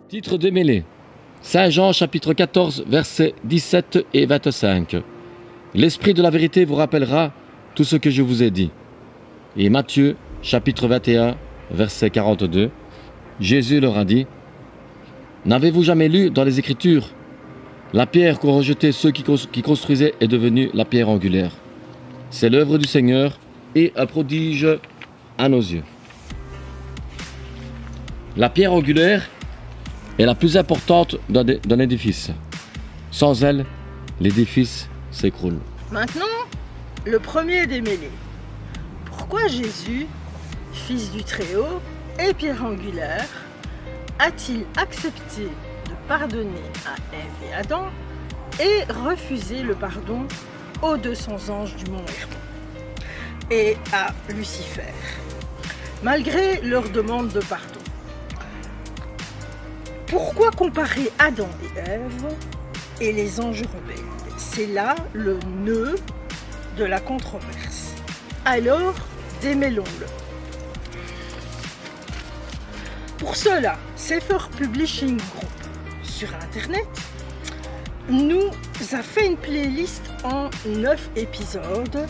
Titre démêlé. Saint Jean chapitre 14 versets 17 et 25. L'Esprit de la vérité vous rappellera tout ce que je vous ai dit. Et Matthieu chapitre 21 verset 42. Jésus leur a dit: N'avez-vous jamais lu dans les Écritures: la pierre qu'ont rejetée ceux qui construisaient est devenue la pierre angulaire. C'est l'œuvre du Seigneur et un prodige à nos yeux. La pierre angulaire est la plus importante d'un édifice. Sans elle, l'édifice s'écroule. Maintenant, le premier démêlé. Pourquoi Jésus, fils du Très-Haut et pierre angulaire, a-t-il accepté de pardonner à Ève et Adam et refusé le pardon aux 200 anges du mont Hermon et à Lucifer, malgré leur demande de pardon? Pourquoi comparer Adam et Ève et les anges rebelles? C'est là le nœud de la controverse. Alors, démêlons-le. Pour cela, Sefer Publishing Group sur Internet nous a fait une playlist en 9 épisodes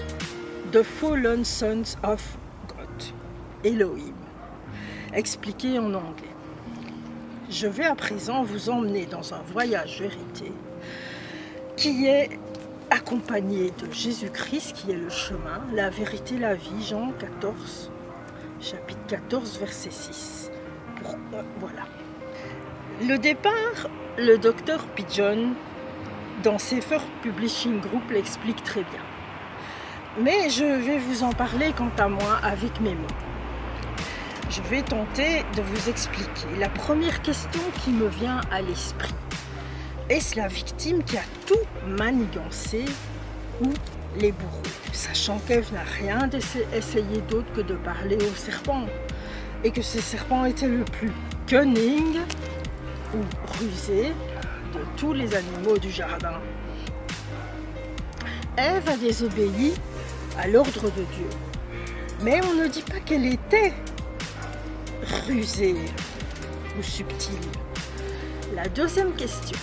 de Fallen Sons of God, Elohim, expliqué en anglais. Je vais à présent vous emmener dans un voyage vérité qui est accompagné de Jésus-Christ, qui est le chemin, la vérité, la vie, Jean 14, chapitre 14, verset 6. Voilà. Le départ, le docteur Pigeon, dans Sefer Publishing Group, l'explique très bien. Mais je vais vous en parler quant à moi avec mes mots. Je vais tenter de vous expliquer. La première question qui me vient à l'esprit: est-ce la victime qui a tout manigancé ou les bourreaux? Sachant qu'Ève n'a rien essayé d'autre que de parler au serpent, et que ce serpent était le plus cunning ou rusé de tous les animaux du jardin. Ève a désobéi à l'ordre de Dieu, mais on ne dit pas qu'elle était rusée ou subtile. La deuxième question: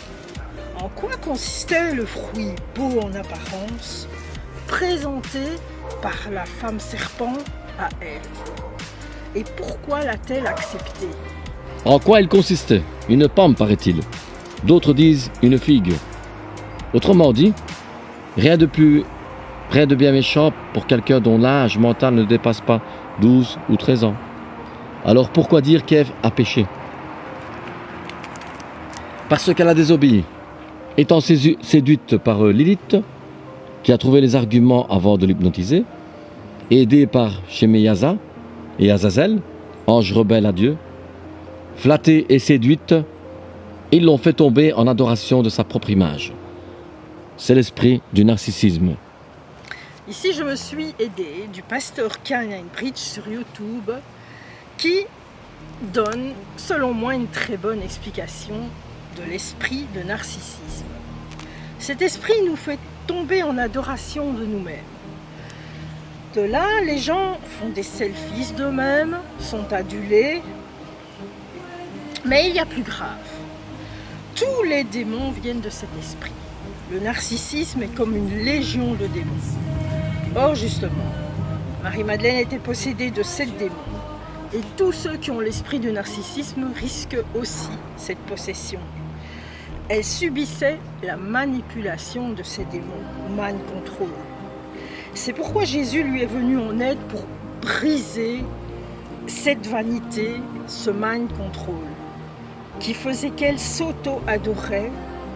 en quoi consistait le fruit beau en apparence présenté par la femme serpent à Ève? Et pourquoi l'a-t-elle accepté? En quoi il consistait? Une pomme, paraît-il. D'autres disent une figue. Autrement dit, rien de bien méchant pour quelqu'un dont l'âge mental ne dépasse pas 12 ou 13 ans. Alors pourquoi dire qu'Ève a péché? Parce qu'elle a désobéi. Étant séduite par Lilith, qui a trouvé les arguments avant de l'hypnotiser, aidée par Shemeyaza et Azazel, anges rebelles à Dieu, flattée et séduite, ils l'ont fait tomber en adoration de sa propre image. C'est l'esprit du narcissisme. Ici, je me suis aidée du pasteur Canyon Preach sur YouTube, qui donne, selon moi, une très bonne explication de l'esprit de narcissisme. Cet esprit nous fait tomber en adoration de nous-mêmes. De là, les gens font des selfies d'eux-mêmes, sont adulés. Mais il y a plus grave. Tous les démons viennent de cet esprit. Le narcissisme est comme une légion de démons. Or, justement, Marie-Madeleine était possédée de 7 démons. Et tous ceux qui ont l'esprit du narcissisme risquent aussi cette possession. Elle subissait la manipulation de ces démons, mind control. C'est pourquoi Jésus lui est venu en aide pour briser cette vanité, ce mind control, qui faisait qu'elle s'auto-adorait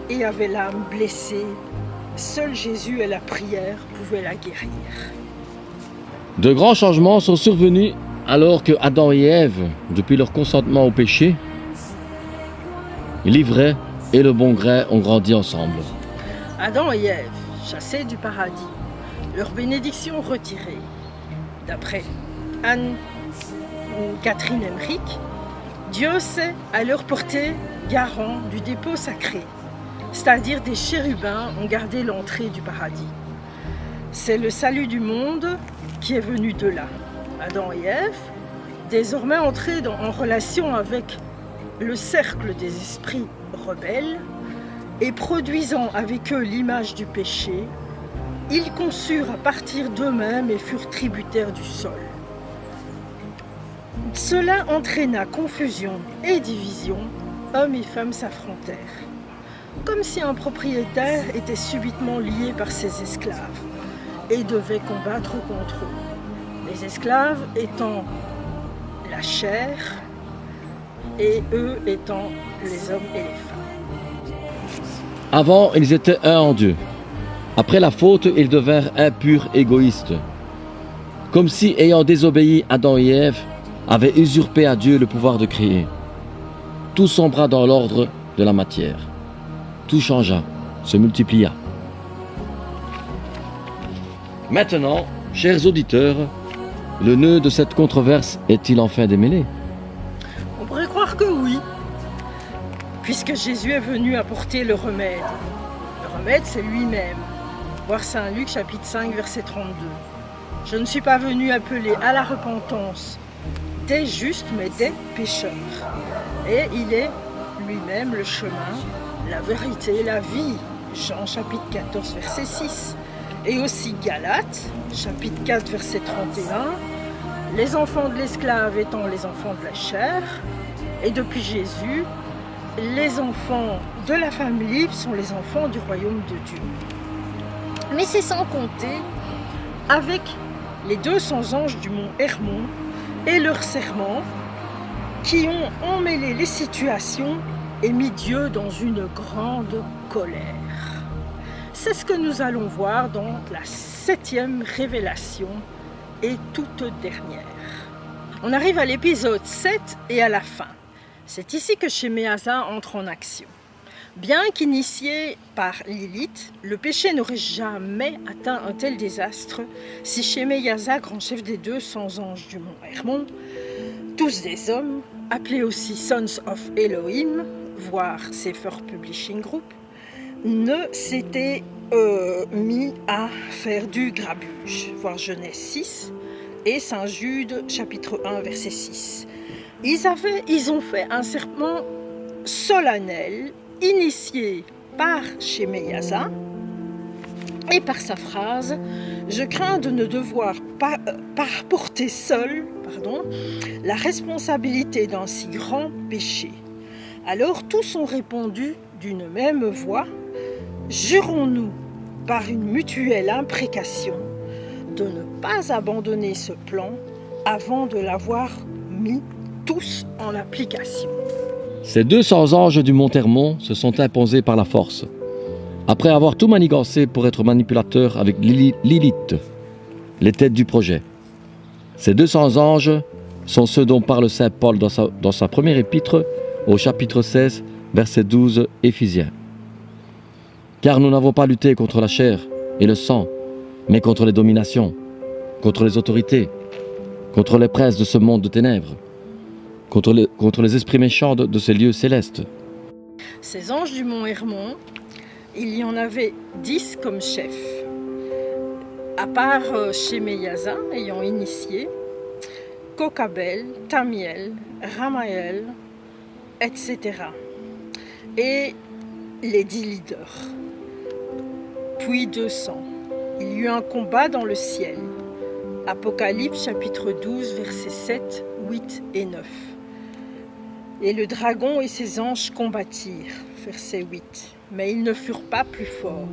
et avait l'âme blessée. Seul Jésus et la prière pouvaient la guérir. De grands changements sont survenus alors que Adam et Ève, depuis leur consentement au péché, l'ivraie et le bon gré ont grandi ensemble. Adam et Ève, chassés du paradis, leur bénédiction retirée. D'après Anne-Catherine Emmerich, Dieu s'est alors porté garant du dépôt sacré, c'est-à-dire des chérubins ont gardé l'entrée du paradis. C'est le salut du monde qui est venu de là. Adam et Ève, désormais entrés en relation avec le cercle des esprits rebelles et produisant avec eux l'image du péché, ils conçurent à partir d'eux-mêmes et furent tributaires du sol. Cela entraîna confusion et division, hommes et femmes s'affrontèrent, comme si un propriétaire était subitement lié par ses esclaves et devait combattre contre eux. Les esclaves étant la chair et eux étant les hommes et les femmes. Avant, ils étaient un en Dieu. Après la faute, ils devinrent impurs, égoïstes. Comme si, ayant désobéi, Adam et Ève avaient usurpé à Dieu le pouvoir de créer. Tout sombra dans l'ordre de la matière. Tout changea, se multiplia. Maintenant, chers auditeurs, le nœud de cette controverse est-il enfin démêlé? On pourrait croire que oui, puisque Jésus est venu apporter le remède. Le remède, c'est lui-même. Voir Saint Luc, chapitre 5, verset 32. Je ne suis pas venu appeler à la repentance des justes, mais des pécheurs. Et il est lui-même le chemin, la vérité, la vie. Jean, chapitre 14, verset 6. Et aussi Galates, chapitre 4, verset 31. Les enfants de l'esclave étant les enfants de la chair. Et depuis Jésus, les enfants de la femme libre sont les enfants du royaume de Dieu. Mais c'est sans compter avec les 200 anges du mont Hermon et leurs serments qui ont emmêlé les situations et mis Dieu dans une grande colère. C'est ce que nous allons voir dans la 7e révélation et toute dernière. On arrive à l'épisode 7 et à la fin. C'est ici que Shemehaza entre en action. Bien qu'initié par Lilith, le péché n'aurait jamais atteint un tel désastre si Shemehaza, grand chef des 200 anges du mont Hermon, tous des hommes, appelés aussi Sons of Elohim, voire Sefer Publishing Group, ne s'étaient mis à faire du grabuge, voir Genèse 6 et Saint Jude, chapitre 1, verset 6. Ils ont fait un serment solennel, initié par Shemehaza et par sa phrase « Je crains de ne devoir pas porter seul la responsabilité d'un si grand péché. » Alors tous ont répondu d'une même voix « Jurons-nous par une mutuelle imprécation de ne pas abandonner ce plan avant de l'avoir mis tous en application. » Ces 200 anges du mont Hermon se sont imposés par la force, après avoir tout manigancé pour être manipulateurs avec Lilith, les têtes du projet. Ces 200 anges sont ceux dont parle saint Paul dans sa première épître au chapitre 16, verset 12, Éphésiens. Car nous n'avons pas lutté contre la chair et le sang, mais contre les dominations, contre les autorités, contre les princes de ce monde de ténèbres, contre les esprits méchants de ces lieux célestes. Ces anges du mont Hermon, il y en avait 10 comme chefs. À part Shemehaza, ayant initié, Kokabel, Tamiel, Ramaël, etc. Et les 10 leaders. Puis 200. Il y eut un combat dans le ciel. Apocalypse chapitre 12, versets 7, 8 et 9. Et le dragon et ses anges combattirent, verset 8. Mais ils ne furent pas plus forts.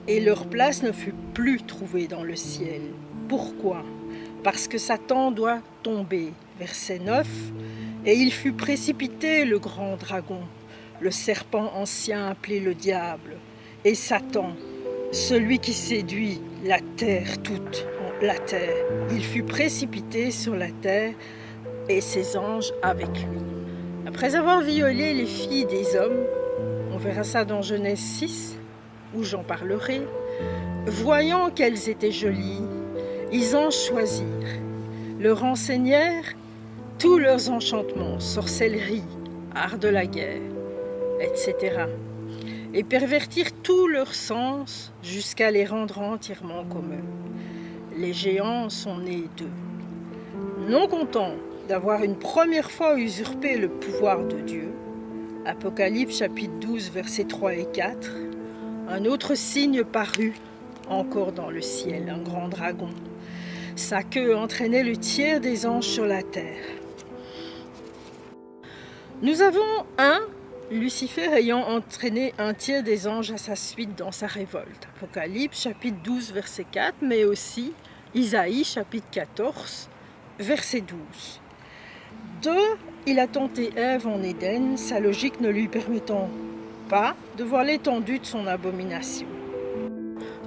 Et leur place ne fut plus trouvée dans le ciel. Pourquoi? Parce que Satan doit tomber, verset 9. Et il fut précipité, le grand dragon, le serpent ancien appelé le diable, et Satan, celui qui séduit la terre toute, la terre. Il fut précipité sur la terre et ses anges avec lui. Après avoir violé les filles des hommes, on verra ça dans Genèse 6, où j'en parlerai, voyant qu'elles étaient jolies, ils en choisirent, leur enseignèrent tous leurs enchantements, sorcellerie, art de la guerre, etc. et pervertirent tous leurs sens jusqu'à les rendre entièrement comme eux. Les géants sont nés d'eux. Non contents d'avoir une première fois usurpé le pouvoir de Dieu. Apocalypse chapitre 12, versets 3 et 4. Un autre signe parut encore dans le ciel, un grand dragon. Sa queue entraînait le tiers des anges sur la terre. Nous avons Lucifer ayant entraîné un tiers des anges à sa suite dans sa révolte. Apocalypse chapitre 12, verset 4, mais aussi Isaïe chapitre 14, verset 12. 2. Il a tenté Ève en Éden, sa logique ne lui permettant pas de voir l'étendue de son abomination.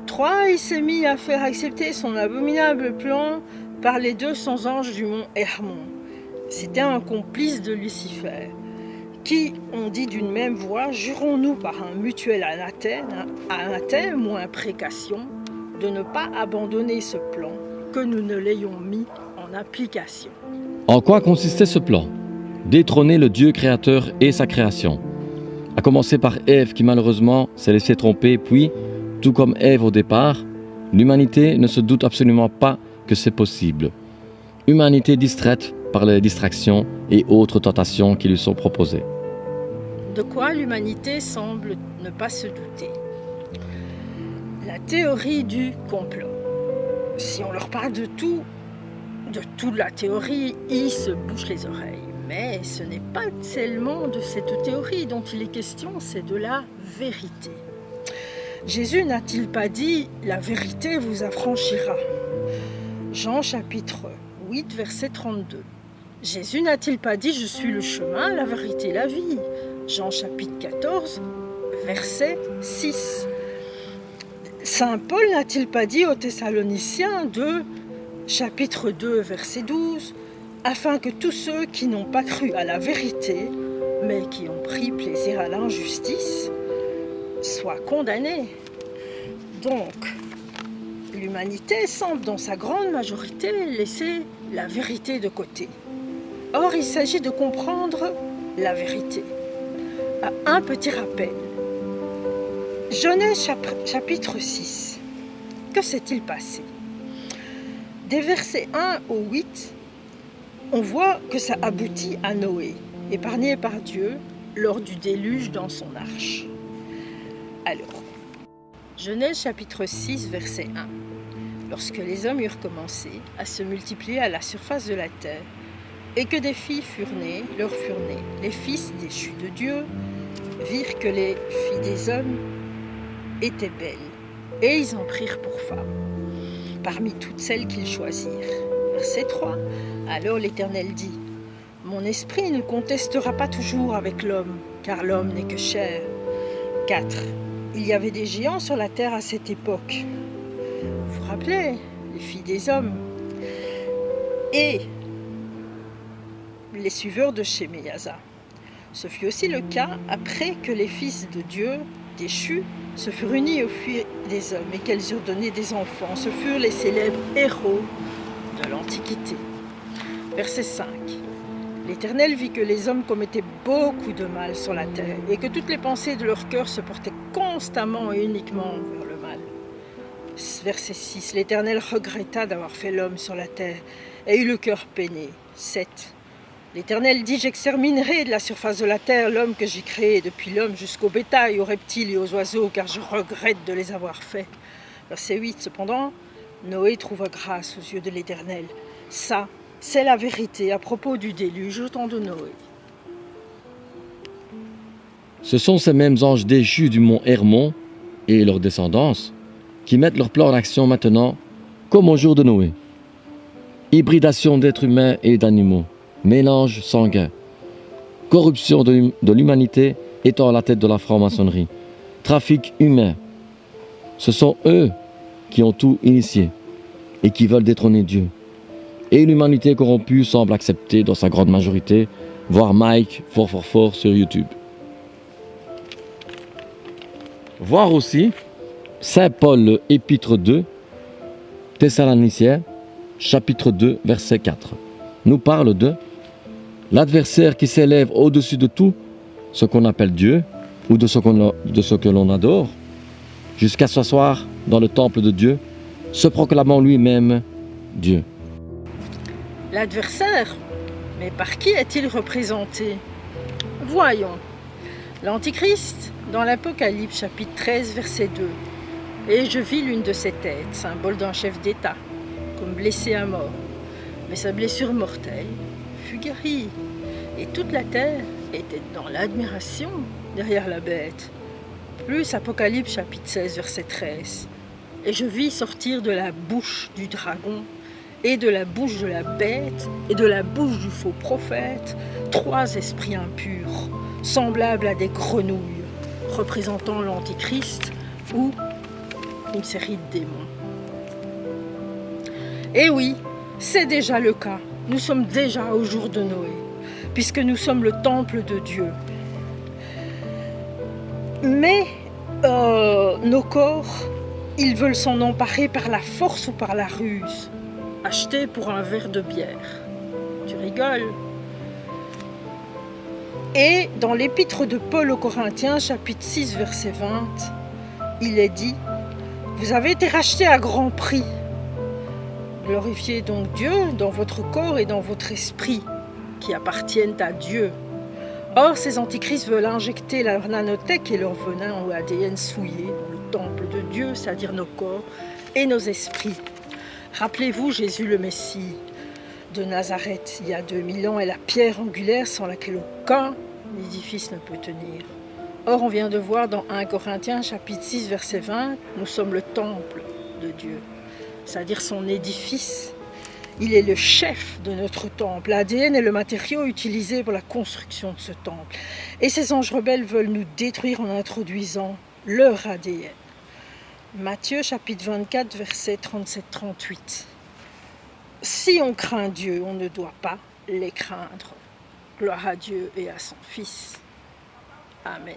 3. Il s'est mis à faire accepter son abominable plan par les 200 anges du mont Hermon. C'était un complice de Lucifer, qui ont dit d'une même voix, jurons-nous par un mutuel anathème ou imprécation, de ne pas abandonner ce plan, que nous ne l'ayons mis en application. En quoi consistait ce plan? Détrôner le Dieu créateur et sa création. À commencer par Ève qui malheureusement s'est laissée tromper, puis, tout comme Ève au départ, l'humanité ne se doute absolument pas que c'est possible. Humanité distraite par les distractions et autres tentations qui lui sont proposées. De quoi l'humanité semble ne pas se douter? La théorie du complot. Si on leur parle de toute la théorie, ils se bouchent les oreilles. Mais ce n'est pas seulement de cette théorie dont il est question, c'est de la vérité. Jésus n'a-t-il pas dit « La vérité vous affranchira » Jean chapitre 8, verset 32. Jésus n'a-t-il pas dit « Je suis le chemin, la vérité, la vie » Jean chapitre 14, verset 6. Saint Paul n'a-t-il pas dit aux Thessaloniciens 2, chapitre 2, verset 12, afin que tous ceux qui n'ont pas cru à la vérité, mais qui ont pris plaisir à l'injustice, soient condamnés. Donc, l'humanité semble dans sa grande majorité laisser la vérité de côté. Or, il s'agit de comprendre la vérité. Un petit rappel. Genèse chapitre 6. Que s'est-il passé? Des versets 1 au 8, on voit que ça aboutit à Noé, épargné par Dieu lors du déluge dans son arche. Alors, Genèse chapitre 6, verset 1. Lorsque les hommes eurent commencé à se multiplier à la surface de la terre, et que des filles leur furent nées, les fils déchus de Dieu virent que les filles des hommes étaient belles, et ils en prirent pour femmes, parmi toutes celles qu'ils choisirent. Verset 3. Alors l'Éternel dit, « Mon esprit ne contestera pas toujours avec l'homme, car l'homme n'est que chair. » 4. Il y avait des géants sur la terre à cette époque. Vous vous rappelez, les filles des hommes et les suiveurs de Sheméaza. Ce fut aussi le cas après que les fils de Dieu déchus se furent unis aux filles des hommes et qu'elles eurent donné des enfants. Ce furent les célèbres héros de l'Antiquité. Verset 5. L'Éternel vit que les hommes commettaient beaucoup de mal sur la terre et que toutes les pensées de leur cœur se portaient constamment et uniquement vers le mal. Verset 6. L'Éternel regretta d'avoir fait l'homme sur la terre et eut le cœur peiné. 7. L'Éternel dit, j'exterminerai de la surface de la terre l'homme que j'ai créé, depuis l'homme jusqu'au bétail, aux reptiles et aux oiseaux, car je regrette de les avoir faits. Verset 8. Cependant, Noé trouva grâce aux yeux de l'Éternel. Ça, c'est la vérité à propos du déluge au temps de Noé. Ce sont ces mêmes anges déchus du mont Hermon et leurs descendance qui mettent leur plan en action maintenant, comme au jour de Noé. Hybridation d'êtres humains et d'animaux. Mélange sanguin, corruption de l'humanité étant à la tête de la franc-maçonnerie, trafic humain. Ce sont eux qui ont tout initié et qui veulent détrôner Dieu. Et l'humanité corrompue semble accepter dans sa grande majorité, voir Mike fort sur YouTube. Voir aussi Saint Paul, épître 2, Thessaloniciens, chapitre 2, verset 4, nous parle de l'adversaire qui s'élève au-dessus de tout ce qu'on appelle Dieu ou de ce que l'on adore, jusqu'à s'asseoir dans le temple de Dieu, se proclamant lui-même Dieu. L'adversaire, Mais par qui est-il représenté? Voyons. L'Antichrist, dans l'Apocalypse chapitre 13, verset 2. Et je vis l'une de ses têtes, symbole d'un chef d'État, comme blessé à mort. Mais sa blessure mortelle fut guérie. Et toute la terre était dans l'admiration derrière la bête. Plus Apocalypse chapitre 16, verset 13. Et je vis sortir de la bouche du dragon et de la bouche de la bête et de la bouche du faux prophète 3 esprits impurs, semblables à des grenouilles, représentant l'Antichrist ou une série de démons. Et oui, c'est déjà le cas. Nous sommes déjà au jour de Noé, puisque nous sommes le temple de Dieu. Mais nos corps, ils veulent s'en emparer par la force ou par la ruse, acheter pour un verre de bière. Tu rigoles? Et dans l'épître de Paul aux Corinthiens, chapitre 6, verset 20, il est dit: vous avez été rachetés à grand prix. Glorifiez donc Dieu dans votre corps et dans votre esprit, qui appartiennent à Dieu. Or, ces antichrists veulent injecter leur nanotech et leur venin ou ADN souillé dans le temple de Dieu, c'est-à-dire nos corps et nos esprits. Rappelez-vous Jésus le Messie de Nazareth, il y a 2000 ans, est la pierre angulaire sans laquelle aucun édifice ne peut tenir. Or, on vient de voir dans 1 Corinthiens, chapitre 6, verset 20, nous sommes le temple de Dieu, c'est-à-dire son édifice. Il est le chef de notre temple. L'ADN est le matériau utilisé pour la construction de ce temple. Et ces anges rebelles veulent nous détruire en introduisant leur ADN. Matthieu, chapitre 24, verset 37-38. Si on craint Dieu, on ne doit pas les craindre. Gloire à Dieu et à son Fils. Amen.